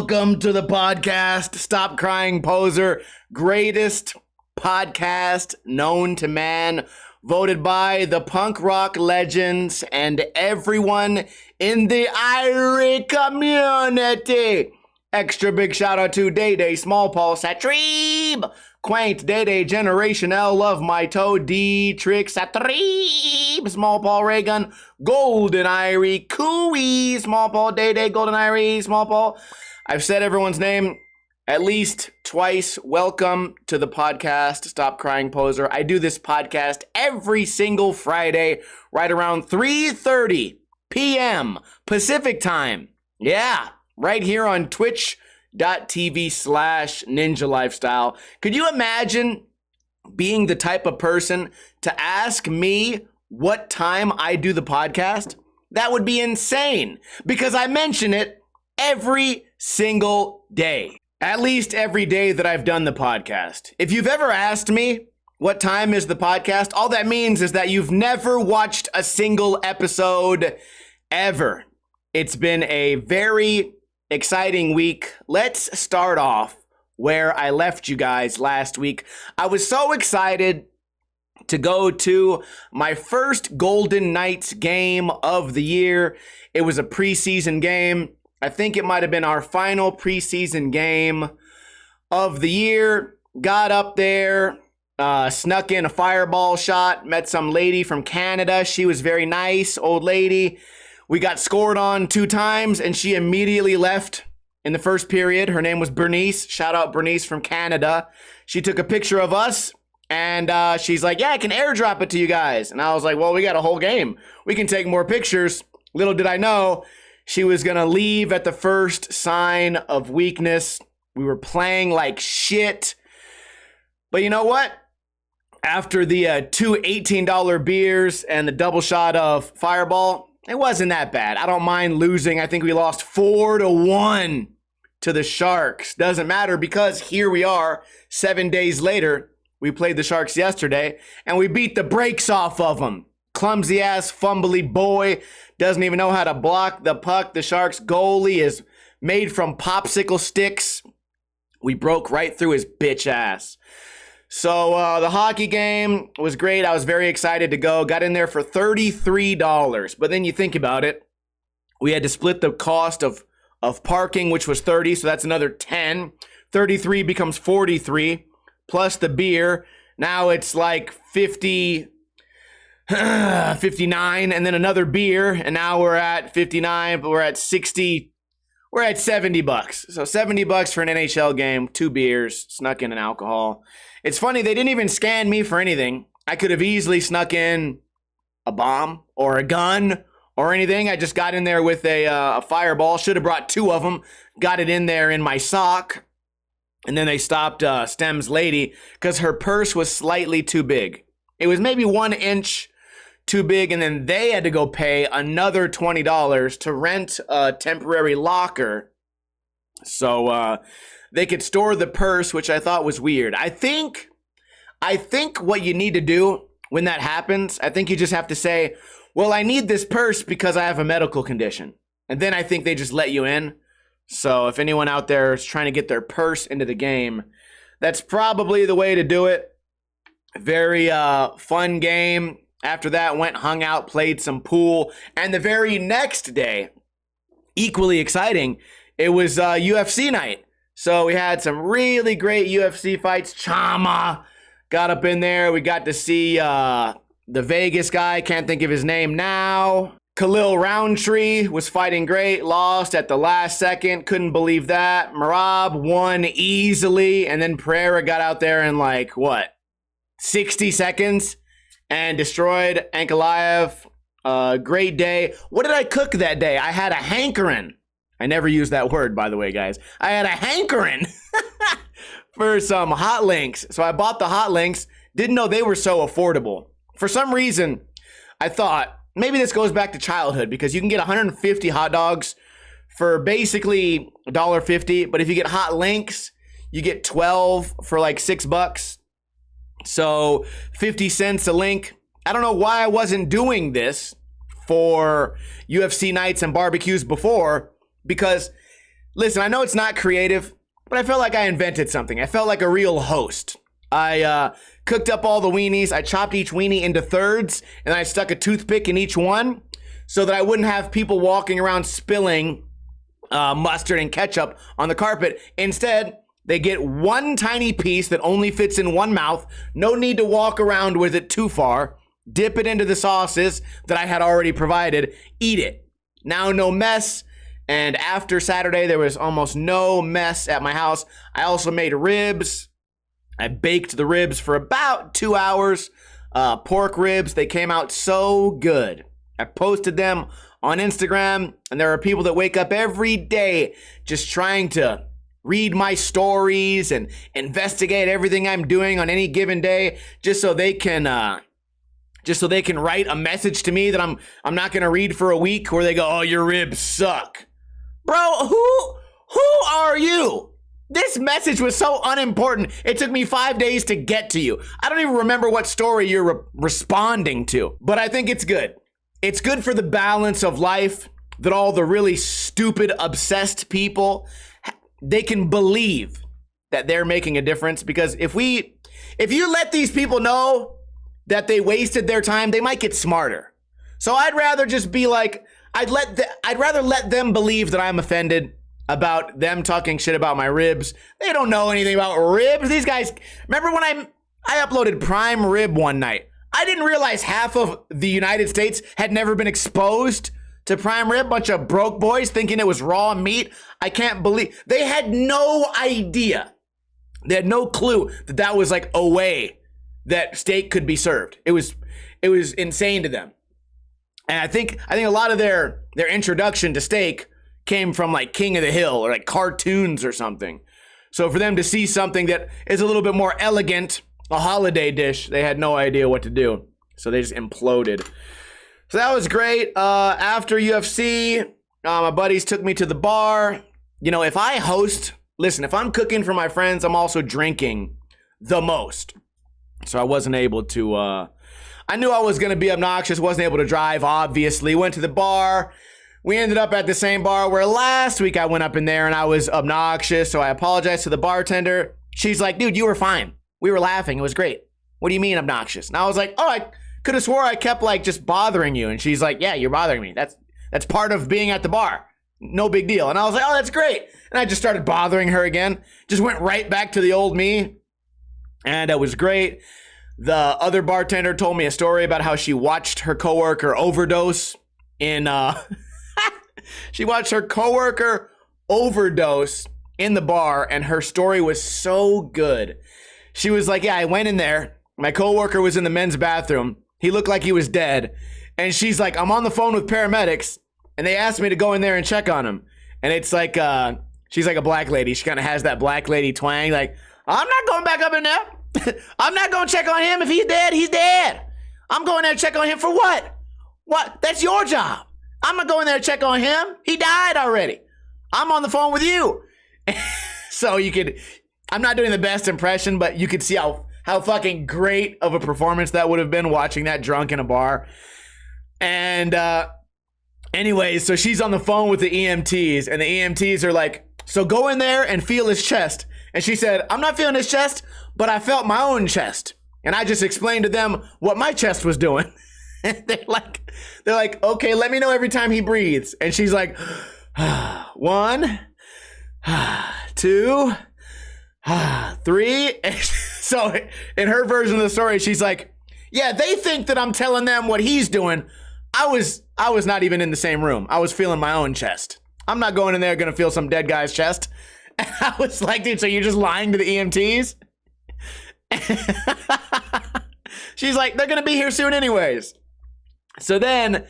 Welcome to the podcast, Stop Crying Poser, greatest podcast known to man, voted by the punk rock legends and everyone in the Irie community. Extra big shout out to Day Day, Small Paul, Satrib, Quaint, Day Day, Generation L, Love My Toe, D, Trick, Satrib, Small Paul, Raygun, Golden Irie, Cooey, Small Paul, Day Day, Golden Irie, Small Paul. I've said everyone's name at least twice. Welcome to the podcast, Stop Crying Poser. I do this podcast every single Friday, right around 3:30 p.m. Pacific time. Yeah, right here on twitch.tv/ninja lifestyle. Could you imagine being the type of person to ask me what time I do the podcast? That would be insane because I mention it every single day. At least every day that I've done the podcast. If you've ever asked me what time is the podcast, all that means is that you've never watched a single episode ever. It's been a very exciting week. Let's start off where I left you guys last week. I was so excited to go to my first Golden Knights game of the year. It was a preseason game. I think it might have been our final preseason game of the year. Got up there, snuck in a fireball shot, met some lady from Canada. She was very nice, old lady. We got scored on 2 times, and she immediately left in the first period. Her name was Bernice. Shout out Bernice from Canada. She took a picture of us, and she's like, yeah, I can airdrop it to you guys. And I was like, well, we got a whole game. We can take more pictures. Little did I know, she was going to leave at the first sign of weakness. We were playing like shit. But you know what? After the 2 $18 beers and the double shot of Fireball, it wasn't that bad. I don't mind losing. I think we lost 4-1 to the Sharks. Doesn't matter because here we are 7 days later. We played the Sharks yesterday and we beat the brakes off of them. Clumsy ass, fumbly boy. Doesn't even know how to block the puck. The Sharks goalie is made from popsicle sticks. We broke right through his bitch ass. So the hockey game was great. I was very excited to go. Got in there for $33. But then you think about it. We had to split the cost of parking, which was $30. So that's another $10. 33 becomes 43 plus the beer. Now it's like 59 and then another beer, and now we're at 59, but we're at 60. We're at $70. So $70 for an NHL game, 2 beers, snuck in an alcohol. It's funny, they didn't even scan me for anything. I could have easily snuck in a bomb or a gun or anything. I just got in there with a fireball. Should have brought 2 of them. Got it in there in my sock. And then they stopped Stem's lady because her purse was slightly too big. It was maybe 1 inch too big, and then they had to go pay another $20 to rent a temporary locker so they could store the purse, which I thought was weird. I think what you need to do when that happens, I think you just have to say, well, I need this purse because I have a medical condition. And then I think they just let you in. So if anyone out there is trying to get their purse into the game, that's probably the way to do it. Very fun game. After that, went, hung out, played some pool. And the very next day, equally exciting, it was UFC night. So we had some really great UFC fights. Chama got up in there. We got to see the Vegas guy. Can't think of his name now. Khalil Roundtree was fighting great. Lost at the last second. Couldn't believe that. Marab won easily. And then Pereira got out there in 60 seconds. And destroyed Ankalaev. Great day. What did I cook that day? I had a hankering. I never use that word, by the way, guys. I had a hankering for some hot links. So I bought the hot links. Didn't know they were so affordable. For some reason, I thought, maybe this goes back to childhood because you can get 150 hot dogs for basically $1.50. But if you get hot links, you get 12 for $6. So 50 cents a link. I don't know why I wasn't doing this for UFC nights and barbecues before, because listen, I know it's not creative, but I felt like I invented something. I felt like a real host. I cooked up all the weenies. I chopped each weenie into thirds, and I stuck a toothpick in each one so that I wouldn't have people walking around spilling mustard and ketchup on the carpet. Instead, they get one tiny piece that only fits in one mouth. No need to walk around with it too far. Dip it into the sauces that I had already provided. Eat it. Now no mess. And after Saturday, there was almost no mess at my house. I also made ribs. I baked the ribs for about 2 hours. Pork ribs, they came out so good. I posted them on Instagram, and there are people that wake up every day just trying to read my stories and investigate everything I'm doing on any given day, just so they can write a message to me that I'm not gonna read for a week, where they go, "Oh, your ribs suck." Bro, who are you? This message was so unimportant. It took me 5 days to get to you. I don't even remember what story you're responding to, but I think it's good. It's good for the balance of life that all the really stupid, obsessed people, they can believe that they're making a difference. Because if you let these people know that they wasted their time, they might get smarter. So I'd rather just be like, I'd rather let them believe that I'm offended about them talking shit about my ribs. They don't know anything about ribs. These guys, remember when I uploaded prime rib one night? I didn't realize half of the United States had never been exposed to prime rib. Bunch of broke boys thinking it was raw meat. I can't believe they had no idea. They had no clue that that was like a way that steak could be served. It was insane to them. And I think a lot of their introduction to steak came from like King of the Hill or like cartoons or something. So for them to see something that is a little bit more elegant, a holiday dish, they had no idea what to do. So they just imploded. So that was great. After UFC, my buddies took me to the bar. You know, if I host, listen, if I'm cooking for my friends, I'm also drinking the most. So I wasn't able to, I knew I was going to be obnoxious, wasn't able to drive, obviously. Went to the bar. We ended up at the same bar where last week I went up in there and I was obnoxious. So I apologized to the bartender. She's like, dude, you were fine. We were laughing. It was great. What do you mean obnoxious? And I was like, oh, I could have swore I kept like just bothering you. And she's like, yeah, you're bothering me. That's part of being at the bar. No big deal. And I was like, oh, that's great. And I just started bothering her again. Just went right back to the old me. And it was great. The other bartender told me a story about how she watched her coworker overdose in, she watched her coworker overdose in the bar, and her story was so good. She was like, yeah, I went in there. My coworker was in the men's bathroom. He looked like he was dead. And she's like, I'm on the phone with paramedics, and they asked me to go in there and check on him. And it's like, she's like a black lady. She kind of has that black lady twang. Like, I'm not going back up in there. I'm not going to check on him. If he's dead, he's dead. I'm going there to check on him for what? What? That's your job. I'm not going there to check on him. He died already. I'm on the phone with you. So I'm not doing the best impression, but you could see how fucking great of a performance that would have been watching that drunk in a bar. And anyways, so she's on the phone with the EMTs, and the EMTs are like, so go in there and feel his chest. And she said, I'm not feeling his chest, but I felt my own chest. And I just explained to them what my chest was doing. And they're like, okay, let me know every time he breathes. And she's like, 1, 2, 3. So in her version of the story, she's like, yeah, they think that I'm telling them what he's doing. I was not even in the same room. I was feeling my own chest. I'm not going in there going to feel some dead guy's chest. And I was like, dude, so you're just lying to the EMTs? She's like, they're going to be here soon anyways. So then,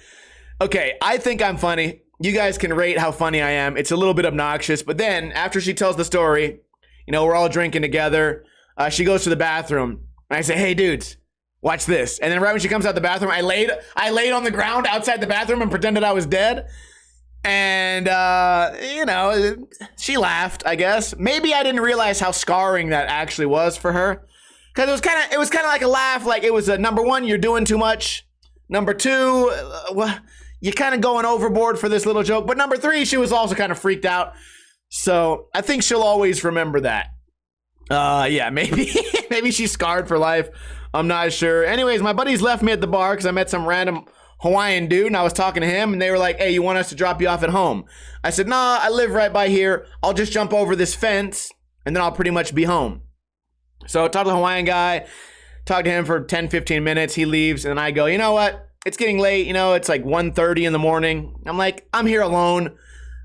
okay, I think I'm funny. You guys can rate how funny I am. It's a little bit obnoxious. But then after she tells the story, you know, we're all drinking together. She goes to the bathroom. And I say, hey, dudes, watch this. And then right when she comes out the bathroom, I laid on the ground outside the bathroom and pretended I was dead. And, you know, she laughed, I guess. Maybe I didn't realize how scarring that actually was for her. Because it was kind of like a laugh. Like it was number one, you're doing too much. Number two, you're kind of going overboard for this little joke. But number three, she was also kind of freaked out. So I think she'll always remember that. Yeah, maybe maybe she's scarred for life. I'm not sure. Anyways, my buddies left me at the bar because I met some random Hawaiian dude and I was talking to him and they were like, hey, you want us to drop you off at home? I said, nah, I live right by here. I'll just jump over this fence and then I'll pretty much be home. So I talked to the Hawaiian guy, talked to him for 10, 15 minutes. He leaves and I go, you know what? It's getting late. You know, it's like 1:30 in the morning. I'm like, I'm here alone.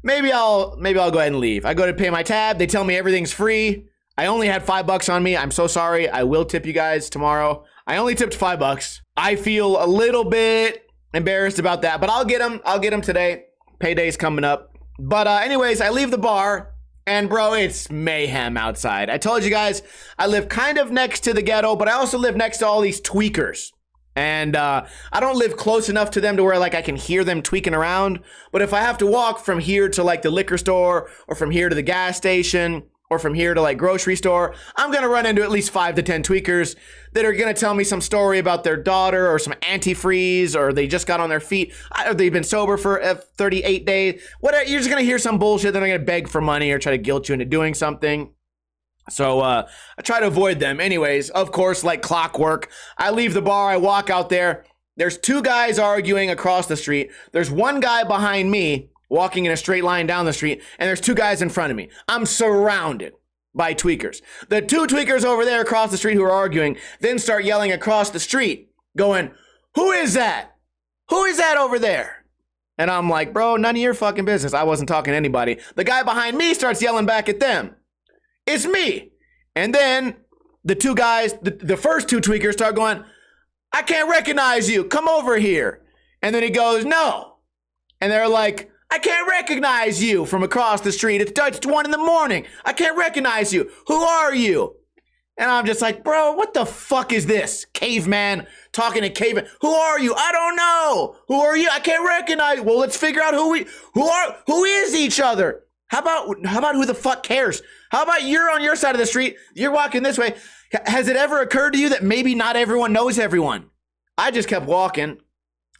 Maybe I'll go ahead and leave. I go to pay my tab. They tell me everything's free. I only had $5 on me. I'm so sorry. I will tip you guys tomorrow. I only tipped $5. I feel a little bit embarrassed about that, but I'll get them. I'll get them today. Payday's coming up. But anyways, I leave the bar and bro, it's mayhem outside. I told you guys I live kind of next to the ghetto, but I also live next to all these tweakers. And I don't live close enough to them to where like I can hear them tweaking around. But if I have to walk from here to like the liquor store or from here to the gas station or from here to like grocery store, I'm going to run into at least 5 to 10 tweakers that are going to tell me some story about their daughter or some antifreeze or they just got on their feet or they've been sober for 38 days. Whatever. You're just going to hear some bullshit. Then they're going to beg for money or try to guilt you into doing something. So I try to avoid them. Anyways, of course, like clockwork, I leave the bar. I walk out there. There's 2 guys arguing across the street. There's one guy behind me walking in a straight line down the street, and there's 2 guys in front of me. I'm surrounded by tweakers. The 2 tweakers over there across the street who are arguing then start yelling across the street, going, who is that? Who is that over there? And I'm like, bro, none of your fucking business. I wasn't talking to anybody. The guy behind me starts yelling back at them. It's me. And then the 2 guys, the first 2 tweakers start going, I can't recognize you. Come over here. And then he goes, no. And they're like, I can't recognize you from across the street. It's 1 in the morning. I can't recognize you. Who are you? And I'm just like, bro, what the fuck is this? Caveman talking to caveman. Who are you? I don't know. Who are you? I can't recognize. Well, let's figure out who is each other. How about who the fuck cares? How about you're on your side of the street, you're walking this way. Has it ever occurred to you that maybe not everyone knows everyone? I just kept walking.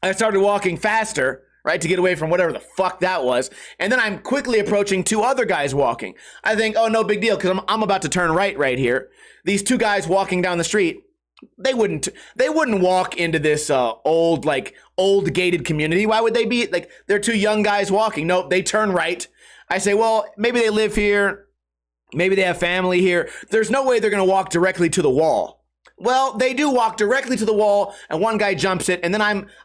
I started walking faster, right, to get away from whatever the fuck that was. And then I'm quickly approaching 2 other guys walking. I think, oh, no big deal, because I'm about to turn right here. These 2 guys walking down the street, they wouldn't walk into this old gated community. Why would they be? Like, they're 2 young guys walking. Nope, they turn right. I say, well, maybe they live here. Maybe they have family here. There's no way they're going to walk directly to the wall. Well, they do walk directly to the wall, and one guy jumps it, and then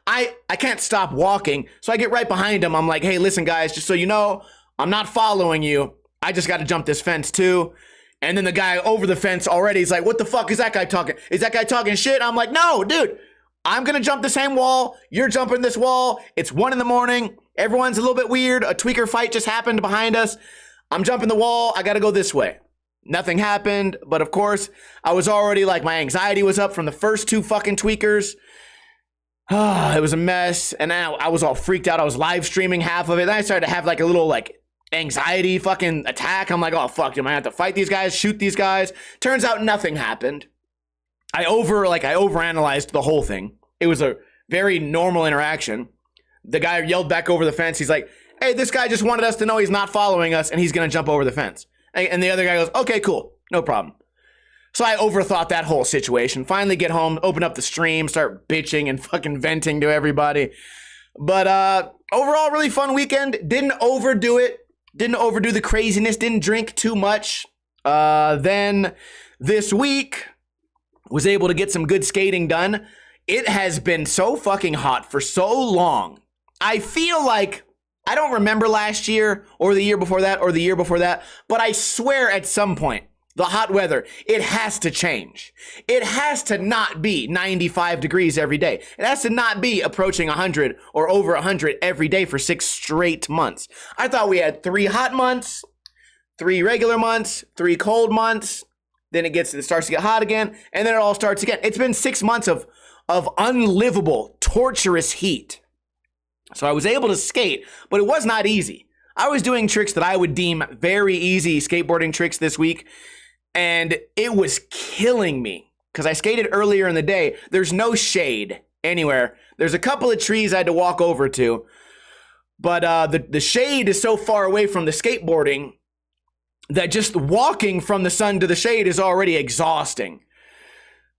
I can't stop walking, so I get right behind him. I'm like, hey, listen, guys, just so you know, I'm not following you. I just got to jump this fence, too. And then the guy over the fence already is like, what the fuck is that guy talking? Is that guy talking shit? I'm like, no, dude, I'm going to jump the same wall. You're jumping this wall. It's 1 in the morning. Everyone's a little bit weird. A tweaker fight just happened behind us. I'm jumping the wall. I got to go this way. Nothing happened. But of course, I was already like, my anxiety was up from the first 2 fucking tweakers. It was a mess. And now I was all freaked out. I was live streaming half of it. Then I started to have like a little like anxiety fucking attack. I'm like, oh fuck, am I have to fight these guys, shoot these guys? Turns out nothing happened. I overanalyzed the whole thing. It was a very normal interaction. The guy yelled back over the fence. He's like, hey, this guy just wanted us to know he's not following us and he's going to jump over the fence. And the other guy goes, okay, cool. No problem. So I overthought that whole situation. Finally get home, open up the stream, start bitching and fucking venting to everybody. But overall, really fun weekend. Didn't overdo it. Didn't overdo the craziness. Didn't drink too much. Then this week, was able to get some good skating done. It has been so fucking hot for so long. I feel like, I don't remember last year or the year before that or the year before that, but I swear at some point, the hot weather, it has to change. It has to not be 95 degrees every day. It has to not be approaching 100 or over 100 every day for 6 straight months. I thought we had 3 hot months, 3 regular months, 3 cold months. Then it starts to get hot again, and then it all starts again. It's been 6 months of unlivable, torturous heat. So I was able to skate, but it was not easy. I was doing tricks that I would deem very easy skateboarding tricks this week, and it was killing me because I skated earlier in the day. There's no shade anywhere. There's a couple of trees I had to walk over to, but the shade is so far away from the skateboarding. that just walking from the sun to the shade is already exhausting.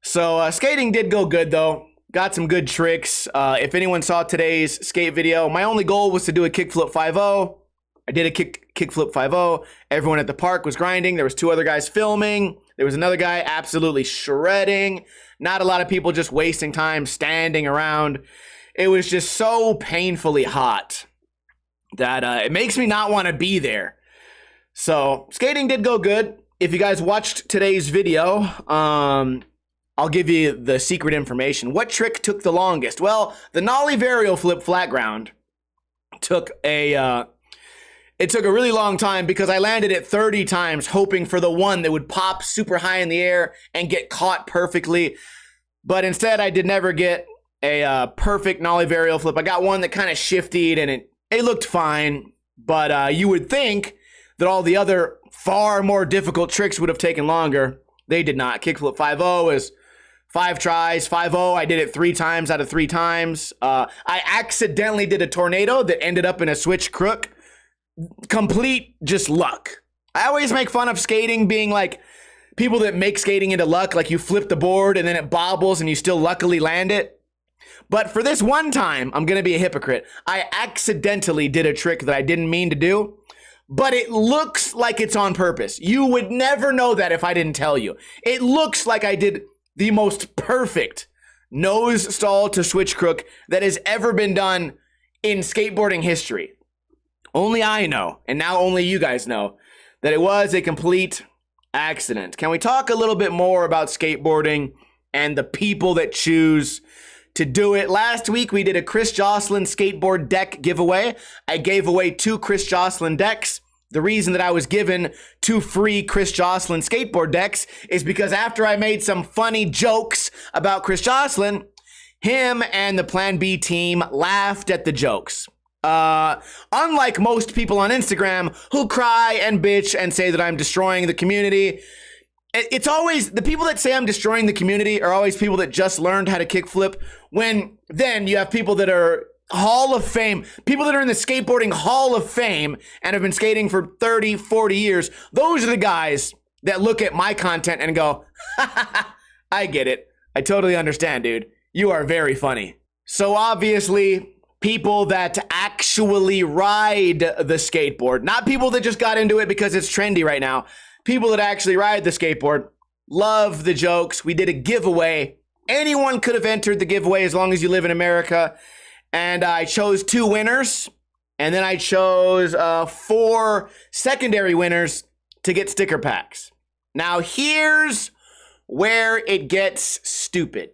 So skating did go good though. Got some good tricks. If anyone saw today's skate video, my only goal was to do a kickflip 5-0. I did a kickflip 5-0. Everyone at the park was grinding. There was 2 other guys filming. There was another guy absolutely shredding. Not a lot of people just wasting time standing around. It was just so painfully hot that it makes me not want to be there. So skating did go good. If you guys watched today's video, I'll give you the secret information. What trick took the longest? Well, the nollie varial flip flat ground took a really long time because I landed it 30 times hoping for the one that would pop super high in the air and get caught perfectly. But instead, I did never get a perfect nollie varial flip. I got one that kind of shifted and it looked fine. But you would think that all the other far more difficult tricks would have taken longer. They did not. Kickflip 5-0 is 5 tries. 5-0, I did it 3 times out of 3 times. I accidentally did a tornado that ended up in a switch crook. Complete just luck. I always make fun of skating being like people that make skating into luck, like you flip the board and then it bobbles and you still luckily land it. But for this one time, I'm going to be a hypocrite. I accidentally did a trick that I didn't mean to do, but it looks like it's on purpose. You would never know that if I didn't tell you. It looks like I did the most perfect nose stall to switch crook that has ever been done in skateboarding history. Only I know, and now only you guys know, that it was a complete accident. Can we talk a little bit more about skateboarding and the people that choose to do it? Last week, we did a Chris Joslin skateboard deck giveaway. I gave away 2 Chris Joslin decks. The reason that I was given 2 free Chris Joslin skateboard decks is because after I made some funny jokes about Chris Joslin, him and the Plan B team laughed at the jokes. Unlike most people on Instagram who cry and bitch and say that I'm destroying the community, it's always the people that say I'm destroying the community are always people that just learned how to kickflip, when then you have people that are Hall of Fame, people that are in the skateboarding Hall of Fame and have been skating for 30, 40 years. Those are the guys that look at my content and go, I get it. I totally understand, dude. You are very funny. So obviously, people that actually ride the skateboard, not people that just got into it because it's trendy right now. People that actually ride the skateboard love the jokes. We did a giveaway. Anyone could have entered the giveaway as long as you live in America. And I chose 2 winners, and then I chose 4 secondary winners to get sticker packs. Now, here's where it gets stupid.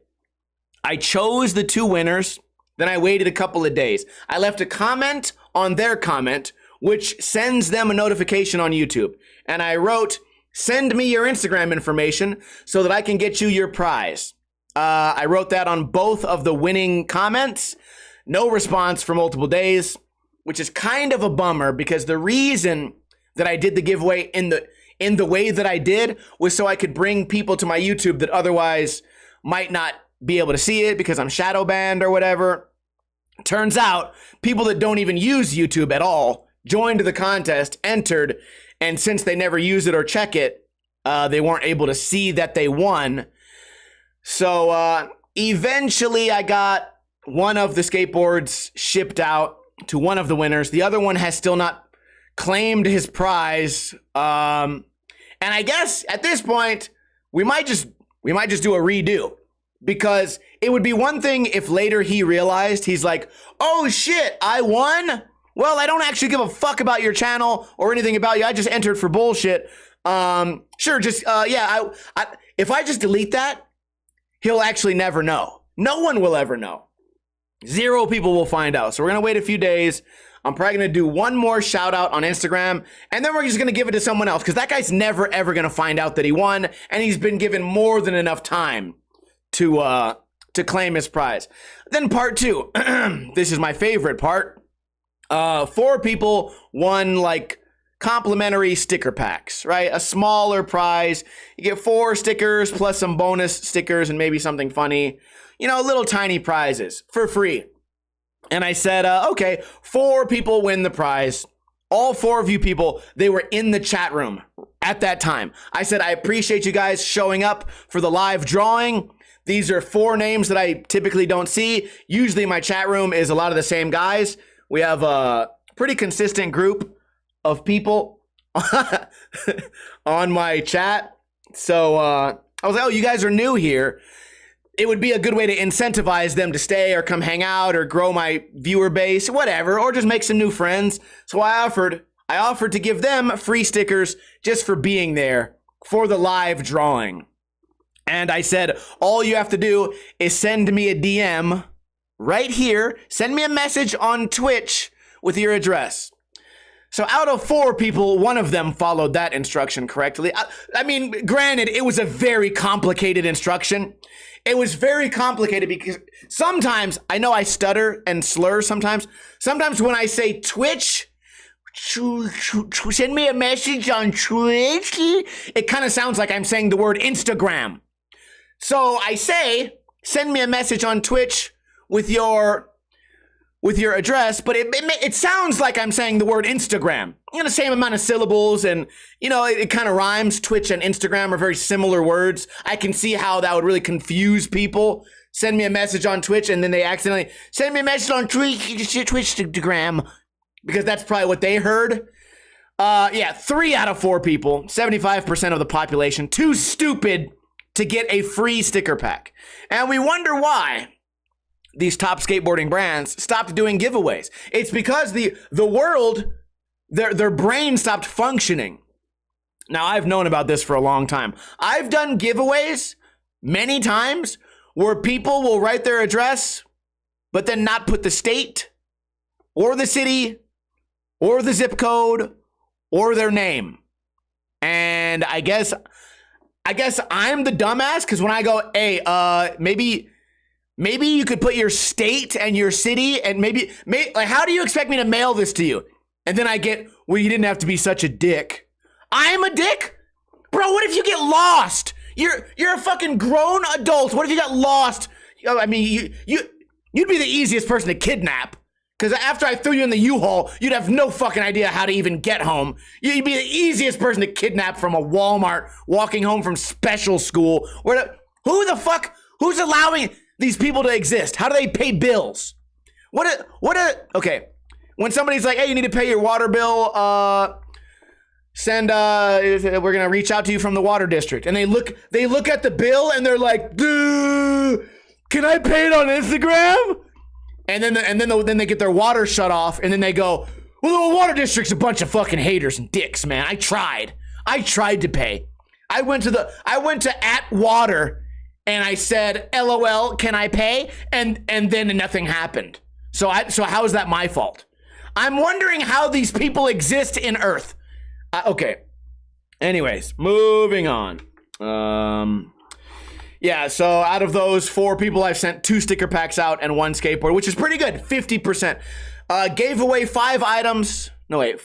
I chose the 2 winners, then I waited a couple of days. I left a comment on their comment, which sends them a notification on YouTube. And I wrote, send me your Instagram information so that I can get you your prize. I wrote that on both of the winning comments. No response for multiple days, which is kind of a bummer because the reason that I did the giveaway in the way that I did was so I could bring people to my YouTube that otherwise might not be able to see it because I'm shadow banned or whatever. Turns out people that don't even use YouTube at all joined the contest, entered, and since they never use it or check it, they weren't able to see that they won. So eventually I got one of the skateboards shipped out to one of the winners. The other one has still not claimed his prize. And I guess at this point, we might just do a redo, because it would be one thing if later he realized, he's like, oh shit, I won? Well, I don't actually give a fuck about your channel or anything about you. I just entered for bullshit. Sure, just, yeah, if I just delete that, he'll actually never know. No one will ever know. 0 people will find out. So we're going to wait a few days. I'm probably going to do one more shout out on Instagram, and then we're just going to give it to someone else, because that guy's never, ever going to find out that he won, and he's been given more than enough time to claim his prize. Then part 2. This is my favorite part. 4 people won like complimentary sticker packs, right? A smaller prize. You get 4 stickers plus some bonus stickers and maybe something funny. You know, little tiny prizes for free. And I said, okay, 4 people win the prize. All 4 of you people, they were in the chat room at that time. I said, I appreciate you guys showing up for the live drawing. These are 4 names that I typically don't see. Usually my chat room is a lot of the same guys. We have a pretty consistent group of people on my chat. So I was like, oh, you guys are new here. It would be a good way to incentivize them to stay or come hang out or grow my viewer base, whatever, or just make some new friends. So I offered to give them free stickers just for being there for the live drawing. And I said, all you have to do is send me a DM right here. Send me a message on Twitch with your address. So out of 4 people, 1 of them followed that instruction correctly. I mean, granted, it was a very complicated instruction. It was very complicated because sometimes, I know I stutter and slur sometimes. Sometimes when I say Twitch, send me a message on Twitch, it kind of sounds like I'm saying the word Instagram. So I say, send me a message on Twitch with your address, but it sounds like I'm saying the word Instagram. You know, the same amount of syllables, and you know, it kind of rhymes. Twitch and Instagram are very similar words. I can see how that would really confuse people. Send me a message on Twitch, and then they accidentally send me a message on Twitchstagram, because that's probably what they heard. Yeah, 3 out of 4 people, 75% of the population, too stupid to get a free sticker pack. And we wonder why these top skateboarding brands stopped doing giveaways. It's because the world, their brain stopped functioning. Now, I've known about this for a long time. I've done giveaways many times where people will write their address, but then not put the state or the city or the zip code or their name. And I guess I'm the dumbass, because when I go, hey, maybe you could put your state and your city, and maybe like, how do you expect me to mail this to you? And then I get, well, you didn't have to be such a dick. I'm a dick? Bro, what if you get lost? You're a fucking grown adult. What if you got lost? I mean, you'd be the easiest person to kidnap. Because after I threw you in the U-Haul, you'd have no fucking idea how to even get home. You'd be the easiest person to kidnap from a Walmart walking home from special school. Who's allowing these people to exist? How do they pay bills? Okay. When somebody's like, hey, you need to pay your water bill, we're going to reach out to you from the water district. And they look at the bill and they're like, dude, can I pay it on Instagram? And then they get their water shut off, and then they go, well, the water district's a bunch of fucking haters and dicks, man. I tried to pay. I went to @water and I said, LOL, can I pay? And then nothing happened. So how is that my fault? I'm wondering how these people exist in Earth. Okay. Anyways, moving on. Yeah, so out of those 4 people, I've sent 2 sticker packs out and 1 skateboard, which is pretty good, 50%. Gave away 5 items. No, wait,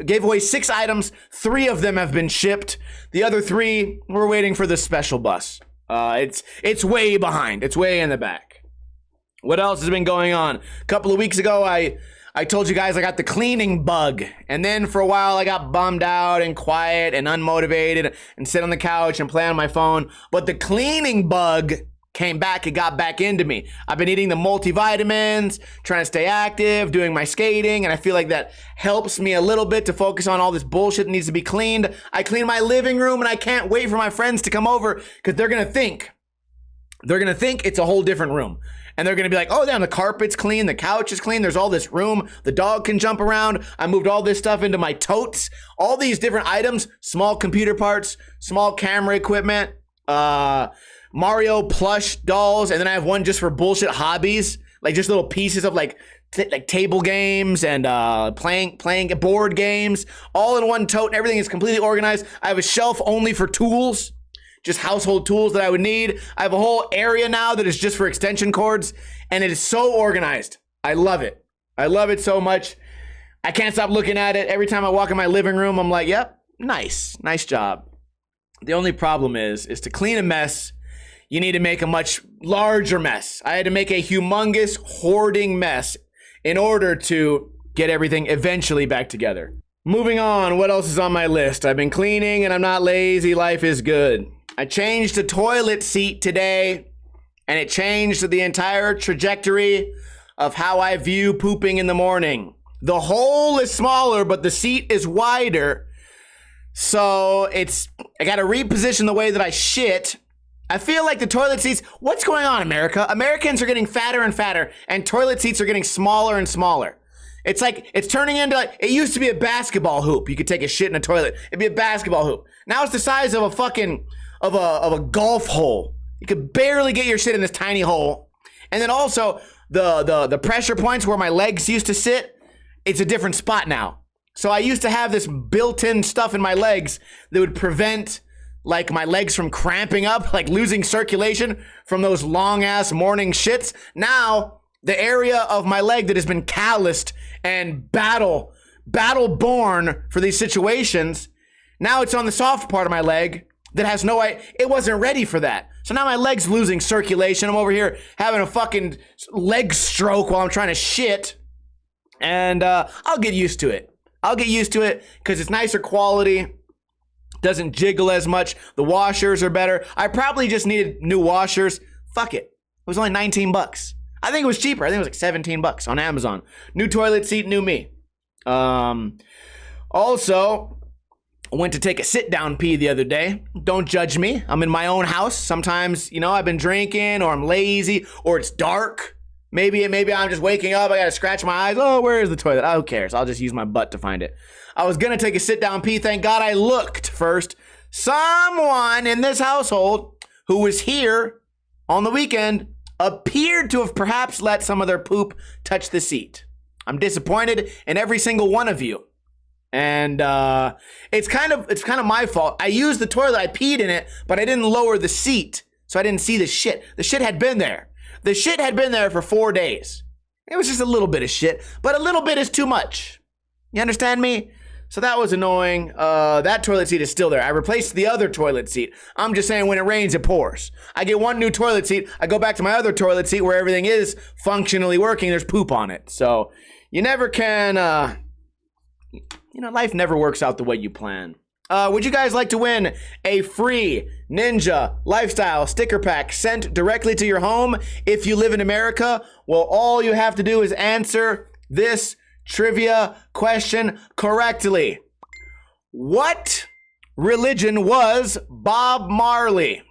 gave away 6 items. 3 of them have been shipped. The other 3, we're waiting for the special bus. It's way behind. It's way in the back. What else has been going on? A couple of weeks ago, I told you guys I got the cleaning bug. And then for a while, I got bummed out and quiet and unmotivated and sit on the couch and play on my phone. But the cleaning bug came back. It got back into me. I've been eating the multivitamins, trying to stay active, doing my skating. And I feel like that helps me a little bit to focus on all this bullshit that needs to be cleaned. I clean my living room, and I can't wait for my friends to come over, because they're going to think it's a whole different room. And they're going to be like, oh, damn, the carpet's clean, the couch is clean, there's all this room, the dog can jump around, I moved all this stuff into my totes, all these different items, small computer parts, small camera equipment, Mario plush dolls, and then I have one just for bullshit hobbies, like just little pieces of like table games and playing board games, all in one tote, and everything is completely organized. I have a shelf only for tools, just household tools that I would need. I have a whole area now that is just for extension cords, and it is so organized. I love it. I love it so much. I can't stop looking at it. Every time I walk in my living room, I'm like, yep, nice job. The only problem is to clean a mess, you need to make a much larger mess. I had to make a humongous hoarding mess in order to get everything eventually back together. Moving on, what else is on my list? I've been cleaning and I'm not lazy. Life is good. I changed the toilet seat today, and it changed the entire trajectory of how I view pooping in the morning. The hole is smaller, but the seat is wider. So I got to reposition the way that I shit. I feel like the toilet seats, what's going on, America? Americans are getting fatter and fatter, and toilet seats are getting smaller and smaller. It's like, it's turning into like, it used to be a basketball hoop. You could take a shit in a toilet. It'd be a basketball hoop. Now it's the size of a fucking, of a golf hole. You could barely get your shit in this tiny hole. And then also, the pressure points where my legs used to sit, it's a different spot now. So I used to have this built-in stuff in my legs that would prevent like my legs from cramping up, like losing circulation from those long-ass morning shits. Now, the area of my leg that has been calloused and battle-born for these situations, now it's on the soft part of my leg that has it wasn't ready for that. So now my leg's losing circulation. I'm over here having a fucking leg stroke while I'm trying to shit. And I'll get used to it. I'll get used to it because it's nicer quality. Doesn't jiggle as much. The washers are better. I probably just needed new washers. Fuck it. It was only 19 bucks. I think it was cheaper. I think it was like 17 bucks on Amazon. New toilet seat, new me. Also, I went to take a sit-down pee the other day. Don't judge me. I'm in my own house. Sometimes, I've been drinking, or I'm lazy, or it's dark. Maybe I'm just waking up. I gotta scratch my eyes. Oh, where is the toilet? Oh, who cares? I'll just use my butt to find it. I was gonna take a sit-down pee. Thank God I looked first. Someone in this household who was here on the weekend appeared to have perhaps let some of their poop touch the seat. I'm disappointed in every single one of you. And it's kind of my fault. I used the toilet, I peed in it, but I didn't lower the seat, so I didn't see the shit. The shit had been there. The shit had been there for 4 days. It was just a little bit of shit, but a little bit is too much. You understand me? So that was annoying. That toilet seat is still there. I replaced the other toilet seat. I'm just saying when it rains, it pours. I get one new toilet seat. I go back to my other toilet seat where everything is functionally working. There's poop on it. So you never can, life never works out the way you plan. Would you guys like to win a free Ninja Lifestyle sticker pack sent directly to your home if you live in America? Well, all you have to do is answer this trivia question correctly. What religion was Bob Marley?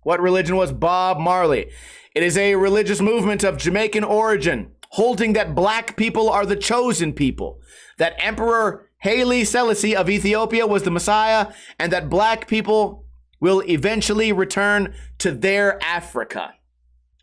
What religion was Bob Marley? It is a religious movement of Jamaican origin, holding that black people are the chosen people, that Emperor Haile Selassie of Ethiopia was the Messiah, and that black people will eventually return to their Africa.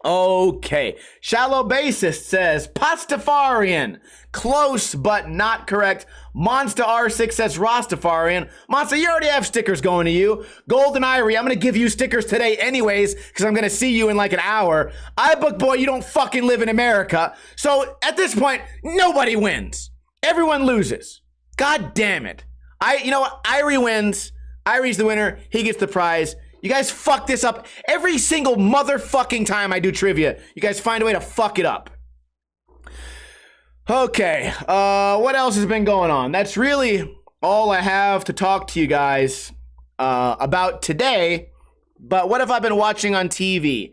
Okay. Shallow Bassist says Pastafarian. Close, but not correct. Monster R6 says Rastafarian. Monster, you already have stickers going to you. Golden Irie, I'm going to give you stickers today anyways, because I'm going to see you in like an hour. iBook Boy, you don't fucking live in America. So at this point, nobody wins. Everyone loses. God damn it. You know what? Irie wins. Irie's the winner. He gets the prize. You guys fuck this up every single motherfucking time I do trivia. You guys find a way to fuck it up. Okay, what else has been going on? That's really all I have to talk to you guys about today. But what have I been watching on TV?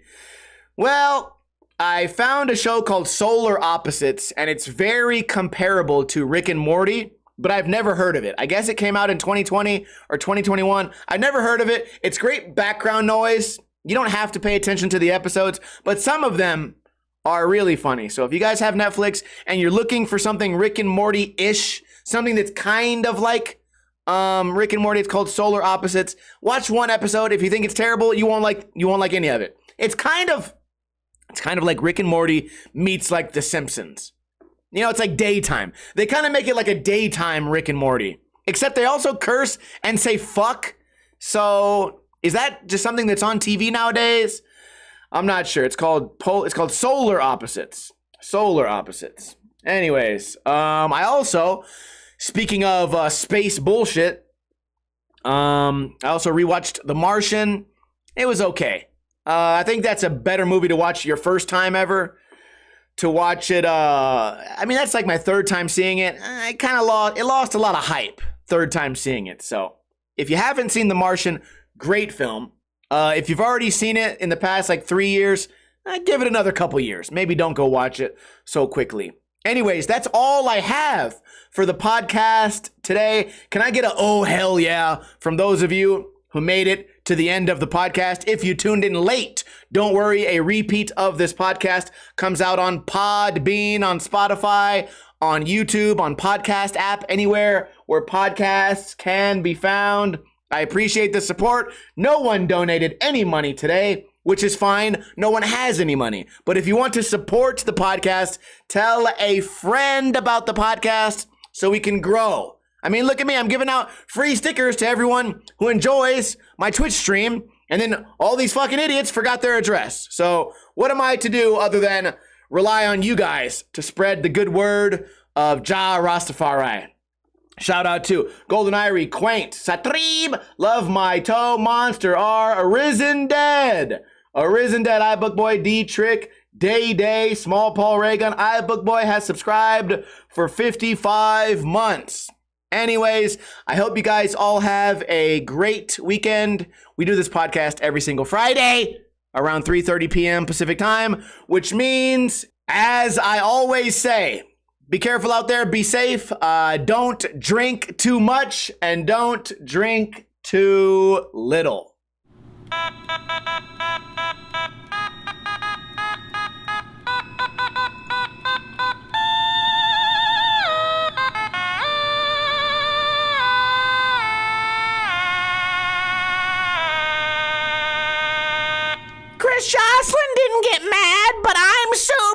Well, I found a show called Solar Opposites, and it's very comparable to Rick and Morty. But I've never heard of it. I guess it came out in 2020 or 2021. I've never heard of it. It's great background noise. You don't have to pay attention to the episodes, but some of them are really funny. So if you guys have Netflix and you're looking for something Rick and Morty-ish, something that's kind of like Rick and Morty, it's called Solar Opposites. Watch one episode. If you think it's terrible, you won't like any of it. It's kind of like Rick and Morty meets like The Simpsons. You know, it's like daytime. They kind of make it like a daytime Rick and Morty. Except they also curse and say fuck. So is that just something that's on TV nowadays? I'm not sure. It's called Solar Opposites. Solar Opposites. Anyways, I also, speaking of space bullshit, I also rewatched The Martian. It was okay. I think that's a better movie to watch your first time ever. to watch it. I mean, that's like my third time seeing it. It lost a lot of hype third time seeing it. So if you haven't seen The Martian, great film. If you've already seen it in the past like 3 years, give it another couple years. Maybe don't go watch it so quickly. Anyways, that's all I have for the podcast today. Can I get a oh hell yeah from those of you who made it to the end of the podcast? If you tuned in late, don't worry. A repeat of this podcast comes out on Podbean, on Spotify, on YouTube, on podcast app, anywhere where podcasts can be found. I appreciate the support. No one donated any money today, which is fine. No one has any money. But if you want to support the podcast, tell a friend about the podcast so we can grow. I mean, look at me. I'm giving out free stickers to everyone who enjoys my Twitch stream. And then all these fucking idiots forgot their address. So what am I to do other than rely on you guys to spread the good word of Jah Rastafari? Shout out to Golden Irie, Quaint, Satrib, Love My Toe, Monster R, Arisen Dead, iBook Boy, D-Trick, Day, Small Paul Reagan. iBook Boy has subscribed for 55 months. Anyways, I hope you guys all have a great weekend. We do this podcast every single Friday around 3:30 p.m. Pacific time, which means, as I always say, be careful out there, be safe, don't drink too much, and don't drink too little. Chris Joslin didn't get mad, but I'm so